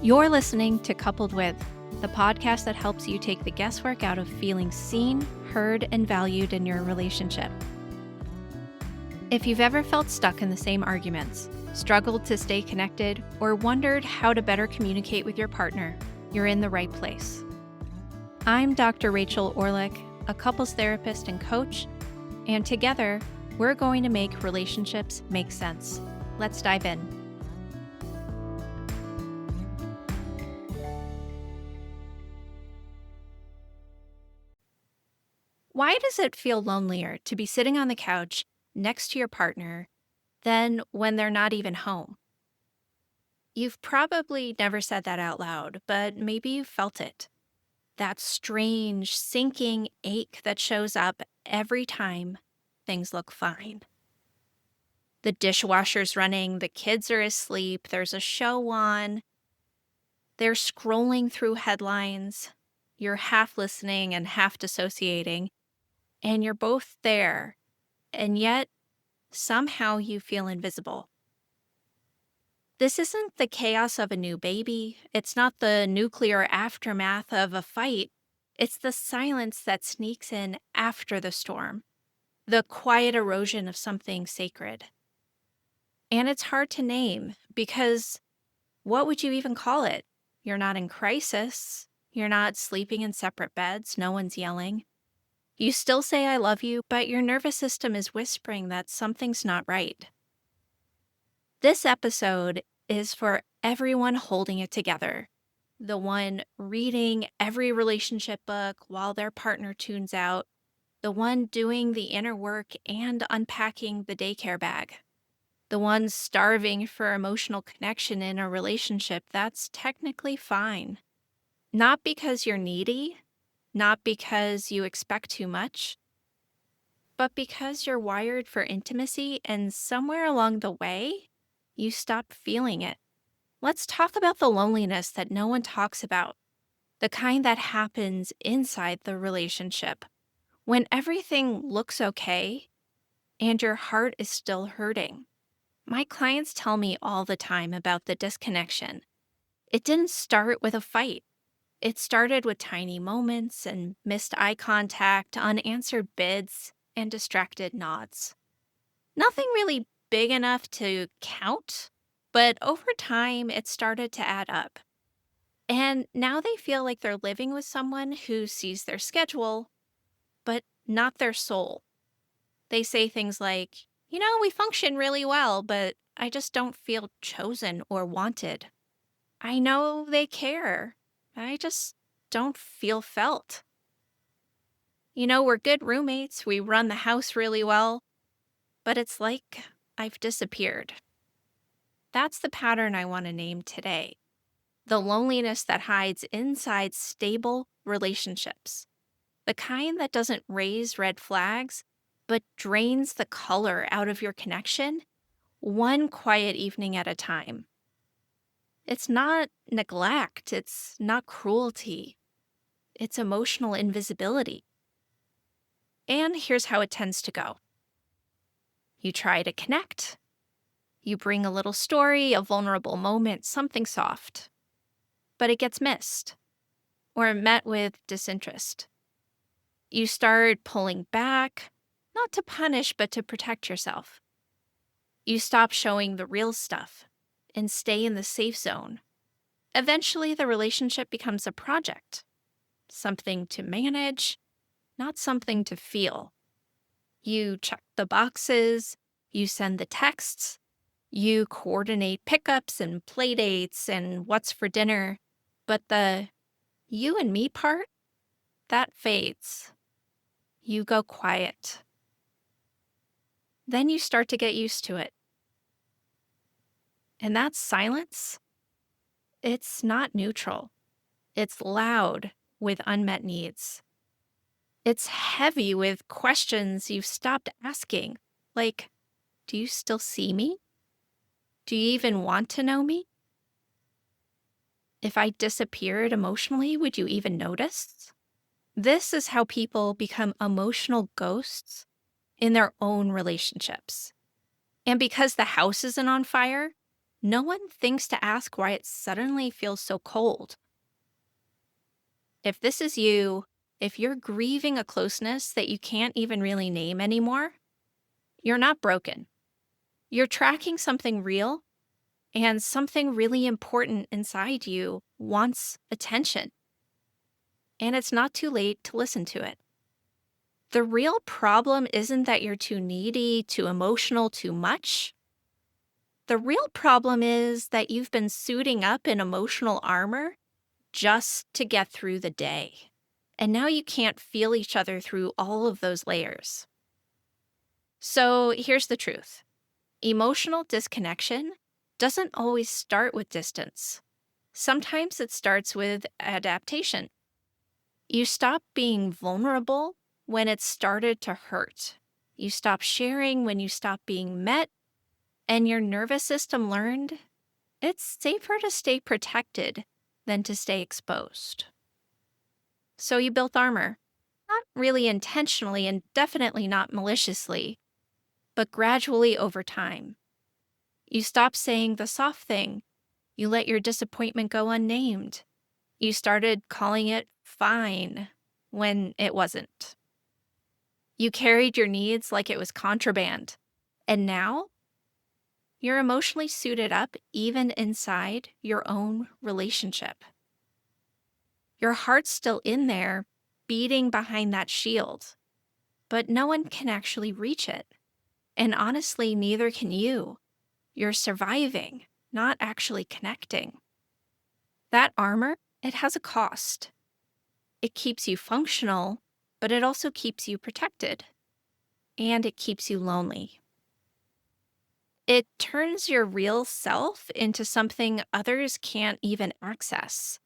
You're listening to Coupled With, the podcast that helps you take the guesswork out of feeling seen, heard, and valued in your relationship. If you've ever felt stuck in the same arguments, struggled to stay connected, or wondered how to better communicate with your partner, you're in the right place. I'm Dr. Rachel Orlick, a couples therapist and coach, and together, we're going to make relationships make sense. Let's dive in. Why does it feel lonelier to be sitting on the couch next to your partner than when they're not even home? You've probably never said that out loud, but maybe you felt it. That strange, sinking ache that shows up every time things look fine. The dishwasher's running, the kids are asleep, there's a show on, they're scrolling through headlines, you're half listening and half dissociating, and you're both there, and yet somehow you feel invisible. This isn't the chaos of a new baby. It's not the nuclear aftermath of a fight. It's the silence that sneaks in after the storm, the quiet erosion of something sacred. And it's hard to name because what would you even call it? You're not in crisis. You're not sleeping in separate beds. No one's yelling. You still say I love you, but your nervous system is whispering that something's not right. This episode is for everyone holding it together. The one reading every relationship book while their partner tunes out. The one doing the inner work and unpacking the daycare bag. The one starving for emotional connection in a relationship that's technically fine. Not because you're needy, not because you expect too much, but because you're wired for intimacy and somewhere along the way, you stop feeling it. Let's talk about the loneliness that no one talks about, the kind that happens inside the relationship, when everything looks okay and your heart is still hurting. My clients tell me all the time about the disconnection. It didn't start with a fight. It started with tiny moments and missed eye contact, unanswered bids, and distracted nods. Nothing really big enough to count, but over time it started to add up. And now they feel like they're living with someone who sees their schedule, but not their soul. They say things like, we function really well, but I just don't feel chosen or wanted. I know they care. I just don't feel felt. We're good roommates. We run the house really well, but it's like I've disappeared. That's the pattern I want to name today. The loneliness that hides inside stable relationships. The kind that doesn't raise red flags, but drains the color out of your connection, one quiet evening at a time. It's not neglect. It's not cruelty. It's emotional invisibility. And here's how it tends to go. You try to connect. You bring a little story, a vulnerable moment, something soft. But it gets missed or met with disinterest. You start pulling back, not to punish, but to protect yourself. You stop showing the real stuff and stay in the safe zone. Eventually, the relationship becomes a project, something to manage, not something to feel. You check the boxes, you send the texts, you coordinate pickups and play dates and what's for dinner, but the you and me part, that fades. You go quiet. Then you start to get used to it. And that silence, it's not neutral. It's loud with unmet needs. It's heavy with questions you've stopped asking, like, do you still see me? Do you even want to know me? If I disappeared emotionally, would you even notice? This is how people become emotional ghosts in their own relationships. And because the house isn't on fire, No one thinks to ask why it suddenly feels so cold. If this is you, if you're grieving a closeness that you can't even really name anymore, you're not broken. You're tracking something real, and something really important inside you wants attention. And it's not too late to listen to it. The real problem isn't that you're too needy, too emotional, too much. The real problem is that you've been suiting up in emotional armor just to get through the day. And now you can't feel each other through all of those layers. So here's the truth: emotional disconnection doesn't always start with distance. Sometimes it starts with adaptation. You stop being vulnerable when it started to hurt. You stop sharing when you stop being met, and your nervous system learned it's safer to stay protected than to stay exposed. So you built armor, not really intentionally and definitely not maliciously, but gradually over time. You stopped saying the soft thing. You let your disappointment go unnamed. You started calling it fine when it wasn't. You carried your needs like it was contraband. And now you're emotionally suited up even inside your own relationship. Your heart's still in there, beating behind that shield, but no one can actually reach it. And honestly, neither can you. You're surviving, not actually connecting. That armor, it has a cost. It keeps you functional, but it also keeps you protected. And it keeps you lonely. It turns your real self into something others can't even access,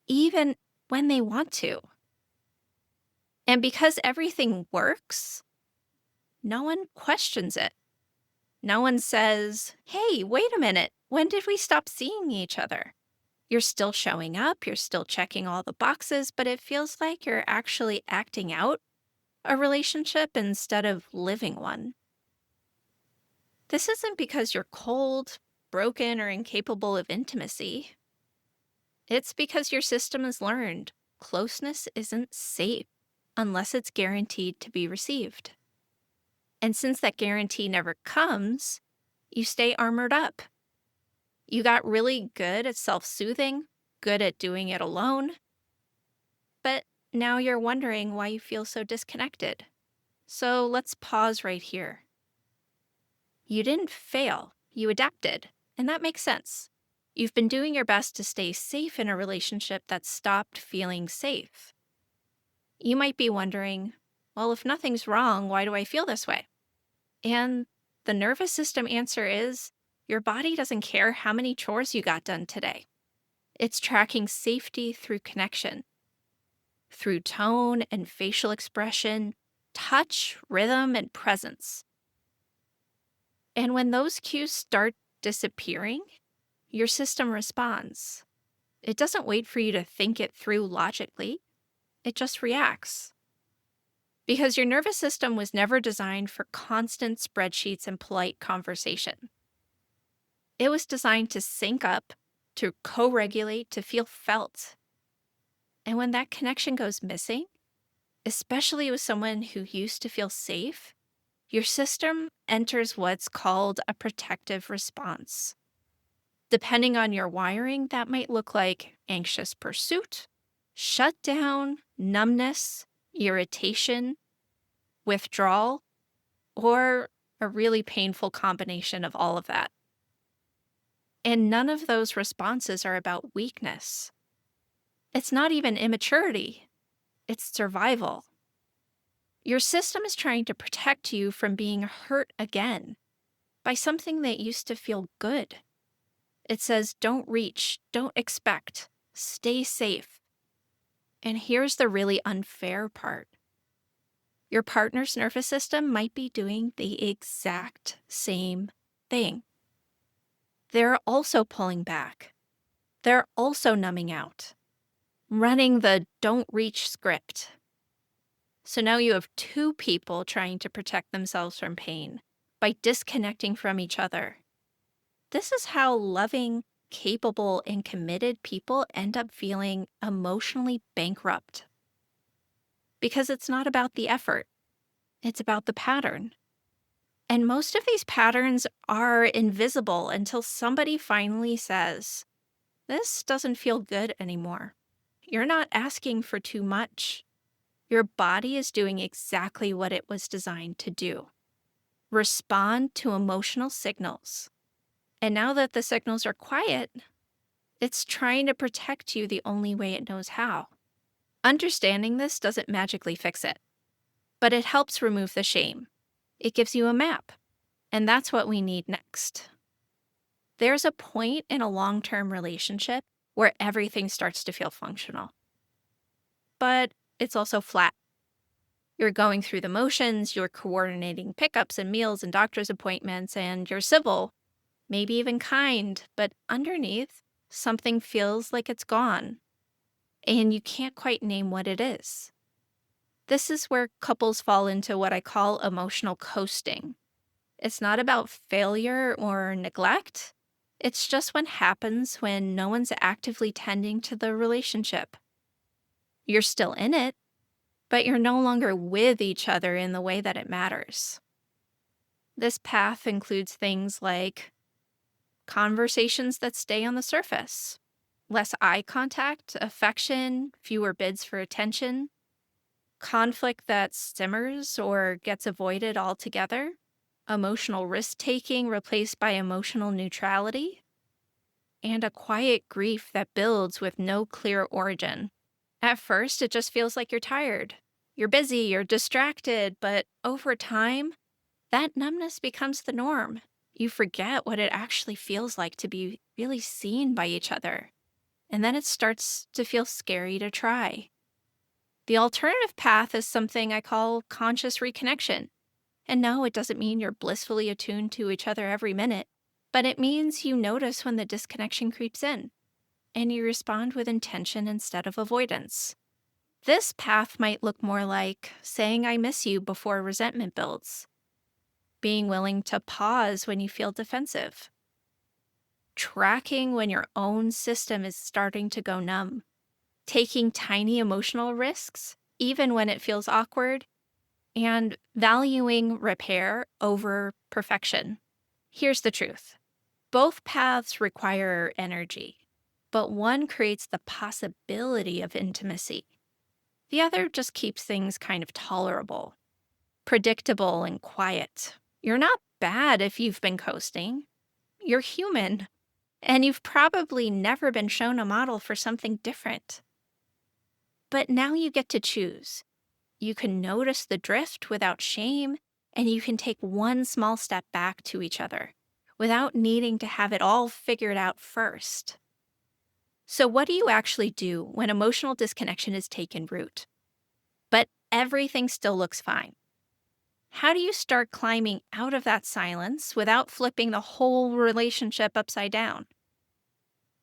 even when they want to. And because everything works, no one questions it. No one says, hey, wait a minute, when did we stop seeing each other? You're still showing up, you're still checking all the boxes, but it feels like you're actually acting out a relationship instead of living one. This isn't because you're cold, broken, or incapable of intimacy. It's because your system has learned closeness isn't safe unless it's guaranteed to be received. And since that guarantee never comes, you stay armored up. You got really good at self-soothing, good at doing it alone, but now you're wondering why you feel so disconnected. So let's pause right here. You didn't fail, you adapted, and that makes sense. You've been doing your best to stay safe in a relationship that stopped feeling safe. You might be wondering, well, if nothing's wrong, why do I feel this way? And the nervous system answer is your body doesn't care how many chores you got done today. It's tracking safety through connection, through tone and facial expression, touch, rhythm, and presence. And when those cues start disappearing, your system responds. It doesn't wait for you to think it through logically, it just reacts. Because your nervous system was never designed for constant spreadsheets and polite conversation. It was designed to sync up, to co-regulate, to feel felt. And when that connection goes missing, especially with someone who used to feel safe, your system enters what's called a protective response. Depending on your wiring, that might look like anxious pursuit, shutdown, numbness, irritation, withdrawal, or a really painful combination of all of that. And none of those responses are about weakness. It's not even immaturity, it's survival. Your system is trying to protect you from being hurt again by something that used to feel good. It says, don't reach, don't expect, stay safe. And here's the really unfair part. Your partner's nervous system might be doing the exact same thing. They're also pulling back. They're also numbing out, running the don't reach script. So now you have two people trying to protect themselves from pain by disconnecting from each other. This is how loving, capable, and committed people end up feeling emotionally bankrupt because it's not about the effort, it's about the pattern. And most of these patterns are invisible until somebody finally says, "This doesn't feel good anymore." You're not asking for too much. Your body is doing exactly what it was designed to do: respond to emotional signals. And now that the signals are quiet, it's trying to protect you the only way it knows how. Understanding this doesn't magically fix it, but it helps remove the shame. It gives you a map, and that's what we need next. There's a point in a long-term relationship where everything starts to feel functional, but it's also flat. You're going through the motions, you're coordinating pickups and meals and doctor's appointments, and you're civil, maybe even kind, but underneath, something feels like it's gone, and you can't quite name what it is. This is where couples fall into what I call emotional coasting. It's not about failure or neglect. It's just what happens when no one's actively tending to the relationship. You're still in it, but you're no longer with each other in the way that it matters. This path includes things like conversations that stay on the surface, less eye contact, affection, fewer bids for attention, conflict that simmers or gets avoided altogether, emotional risk taking replaced by emotional neutrality, and a quiet grief that builds with no clear origin. At first, it just feels like you're tired. You're busy, you're distracted, but over time, that numbness becomes the norm. You forget what it actually feels like to be really seen by each other. And then it starts to feel scary to try. The alternative path is something I call conscious reconnection. And no, it doesn't mean you're blissfully attuned to each other every minute, but it means you notice when the disconnection creeps in and you respond with intention instead of avoidance. This path might look more like saying "I miss you" before resentment builds, being willing to pause when you feel defensive, tracking when your own system is starting to go numb, taking tiny emotional risks, even when it feels awkward, and valuing repair over perfection. Here's the truth: both paths require energy, but one creates the possibility of intimacy. The other just keeps things kind of tolerable, predictable, and quiet. You're not bad if you've been coasting. You're human, and you've probably never been shown a model for something different. But now you get to choose. You can notice the drift without shame, and you can take one small step back to each other without needing to have it all figured out first. So, what do you actually do when emotional disconnection has taken root, but everything still looks fine? How do you start climbing out of that silence without flipping the whole relationship upside down?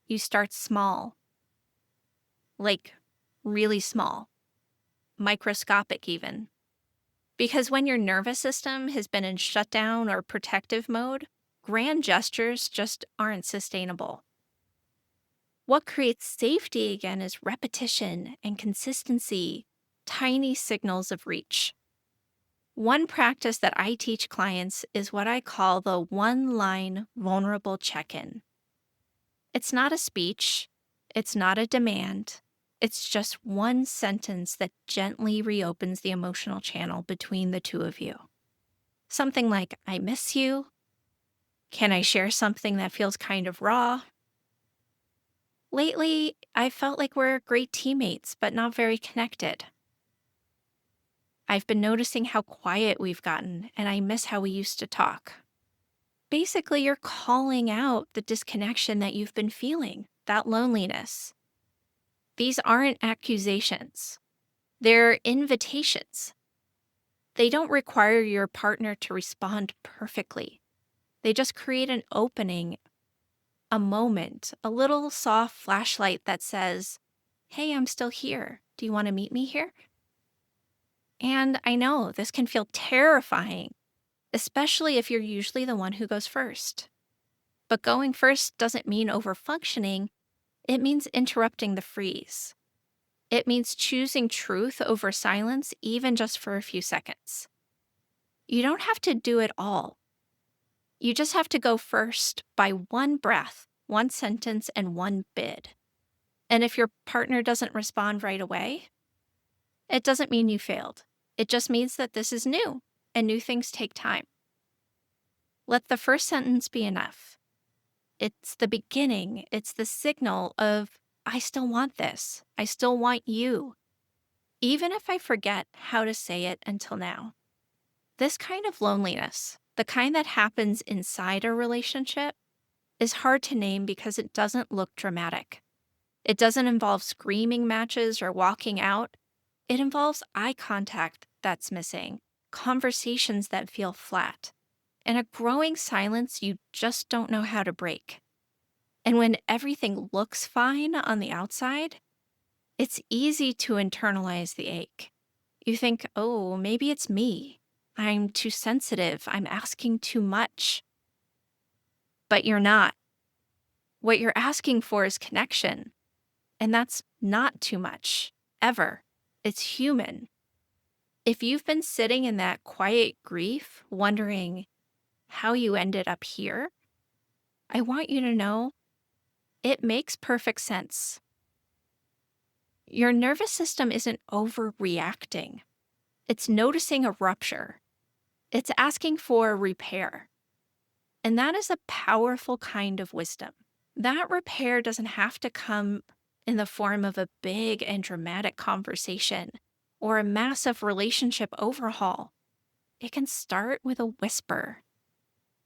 You start small, like really small, microscopic even. Because when your nervous system has been in shutdown or protective mode, grand gestures just aren't sustainable. What creates safety again is repetition and consistency, tiny signals of reach. One practice that I teach clients is what I call the one-line vulnerable check-in. It's not a speech, it's not a demand, it's just one sentence that gently reopens the emotional channel between the two of you. Something like, "I miss you." "Can I share something that feels kind of raw?" "Lately, I felt like we're great teammates, but not very connected." "I've been noticing how quiet we've gotten, and I miss how we used to talk." Basically, you're calling out the disconnection that you've been feeling, that loneliness. These aren't accusations, they're invitations. They don't require your partner to respond perfectly. They just create an opening, a moment, a little soft flashlight that says, "Hey, I'm still here. Do you want to meet me here?" And I know this can feel terrifying, especially if you're usually the one who goes first. But going first doesn't mean overfunctioning, it means interrupting the freeze. It means choosing truth over silence, even just for a few seconds. You don't have to do it all. You just have to go first by one breath, one sentence, and one bid. And if your partner doesn't respond right away, it doesn't mean you failed. It just means that this is new, and new things take time. Let the first sentence be enough. It's the beginning. It's the signal of, I still want this. I still want you. Even if I forget how to say it until now. This kind of loneliness, the kind that happens inside a relationship, is hard to name because it doesn't look dramatic. It doesn't involve screaming matches or walking out. It involves eye contact that's missing, conversations that feel flat, and a growing silence you just don't know how to break. And when everything looks fine on the outside, it's easy to internalize the ache. You think, oh, maybe it's me. I'm too sensitive. I'm asking too much. But you're not. What you're asking for is connection. And that's not too much, ever. It's human. If you've been sitting in that quiet grief, wondering how you ended up here, I want you to know it makes perfect sense. Your nervous system isn't overreacting. It's noticing a rupture. It's asking for repair. And that is a powerful kind of wisdom. That repair doesn't have to come in the form of a big and dramatic conversation or a massive relationship overhaul. It can start with a whisper,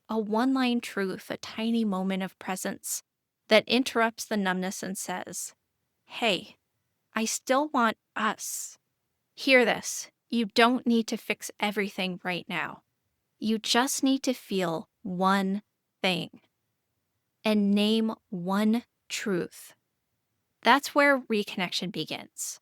a one-line truth, a tiny moment of presence that interrupts the numbness and says, hey, I still want us. Hear this. You don't need to fix everything right now. You just need to feel one thing and name one truth. That's where reconnection begins.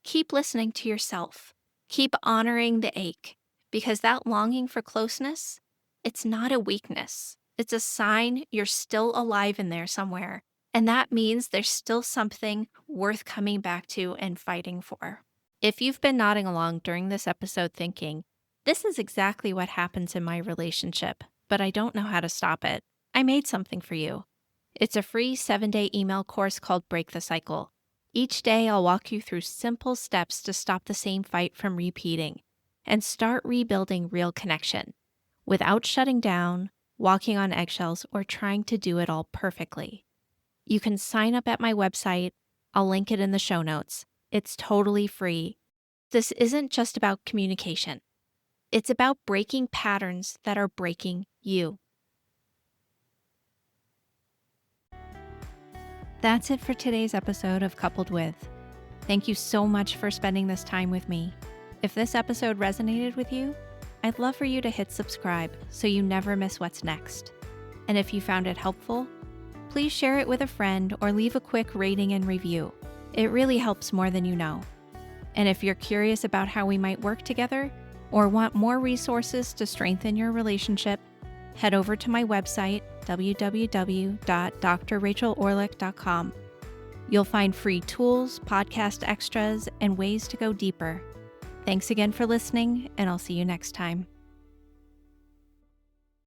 Keep listening to yourself. Keep honoring the ache, because that longing for closeness, it's not a weakness. It's a sign you're still alive in there somewhere, and that means there's still something worth coming back to and fighting for. If you've been nodding along during this episode thinking, this is exactly what happens in my relationship, but I don't know how to stop it, I made something for you. It's a free 7-day email course called Break the Cycle. Each day, I'll walk you through simple steps to stop the same fight from repeating and start rebuilding real connection without shutting down, walking on eggshells, or trying to do it all perfectly. You can sign up at my website. I'll link it in the show notes. It's totally free. This isn't just about communication. It's about breaking patterns that are breaking you. That's it for today's episode of Coupled With. Thank you so much for spending this time with me. If this episode resonated with you, I'd love for you to hit subscribe so you never miss what's next. And if you found it helpful, please share it with a friend or leave a quick rating and review. It really helps more than you know. And if you're curious about how we might work together or want more resources to strengthen your relationship, head over to my website, www.drrachelorlick.com. You'll find free tools, podcast extras, and ways to go deeper. Thanks again for listening, and I'll see you next time.